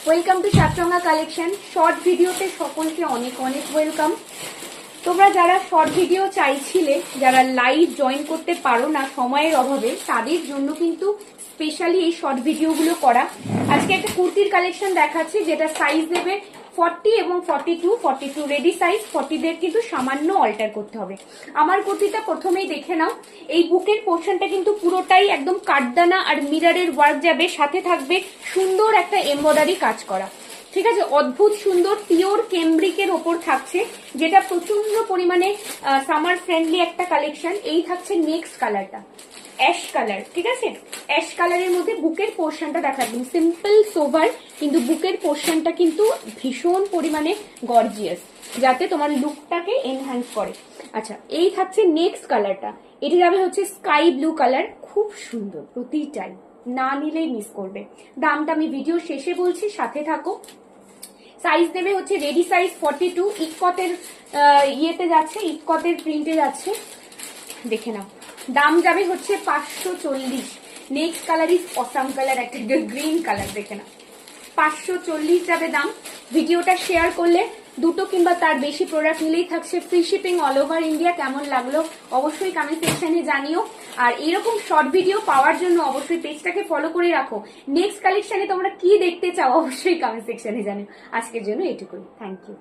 Welcome to Charchanga collection. Short ভিডিওতে সকলকে অনেক অনেক ওয়েলকাম। তোমরা যারা শর্ট ভিডিও চাইছিলে, যারা লাইভ জয়েন করতে পারো না সময়ের অভাবে, তাদের জন্য কিন্তু স্পেশালি এই শর্ট ভিডিওগুলো করা। আজকে একটা কুর্তির কালেকশন দেখাচ্ছি যেটা সাইজ দেবে 40 এবং 42 রেডি সাইজ। 40দের কিন্তু সামান্য অল্টার করতে হবে। আমার কুর্তিটা প্রথমেই দেখে নাও। এই বুকের পোর্শনটা কিন্তু পুরোটাই একদম কাঠদানা আর মিররের ওয়ার্ক যাবে, সাথে থাকবে সুন্দর একটা এমব্রয়ডারি কাজ করা। ঠিক আছে, অদ্ভুত সুন্দর পিওর কেমব্রিকের ওপর থাকছে, যেটা প্রচন্ড পরিমাণে সামার ফ্রেন্ডলি একটা কালেকশন। এই থাকছে নেক্সট কালারটা অ্যাশ কালার। ঠিক আছে, অ্যাশ কালারের মধ্যে বুকের পোর্শনটা দেখাবেন সিম্পল সোভার, কিন্তু বুকের পোর্শনটা কিন্তু ভীষণ পরিমাণে গর্জিয়াস, যাতে তোমার লুকটাকে এনহ্যান্স করে। আচ্ছা, এই থাকছে নেক্সট কালারটা। এটি যাবে হচ্ছে স্কাই ব্লু কালার। খুব সুন্দর, প্রতিটাই না নিলেই মিস করবে। দামটা আমি ভিডিও শেষে বলছি, সাথে থাকো। সাইজ দেবে হচ্ছে রেডি সাইজ 42। ইকতের ইয়েতে যাচ্ছে, ইকতের প্রিন্টে যাচ্ছে, দেখে নাও। দাম যাবে হচ্ছে 540। Next colour is awesome colour, একটা গ্রিন কালার, দেখে নাও। 540 যাবে দাম। ভিডিওটা শেয়ার করলে দুটো কিংবা তার বেশি প্রোডাক্ট নিলেই থাকছে free shipping all over India. কেমন লাগলো অবশ্যই কমেন্ট সেকশনে জানিও। আর এরকম শর্ট ভিডিও পাওয়ার জন্য অবশ্যই পেজটাকে ফলো করে রাখো। নেক্সট কালেকশনে তোমরা কি দেখতে চাও অবশ্যই কমেন্ট সেকশনে জানিও। আজকের জন্য এটুকুই, থ্যাংক ইউ।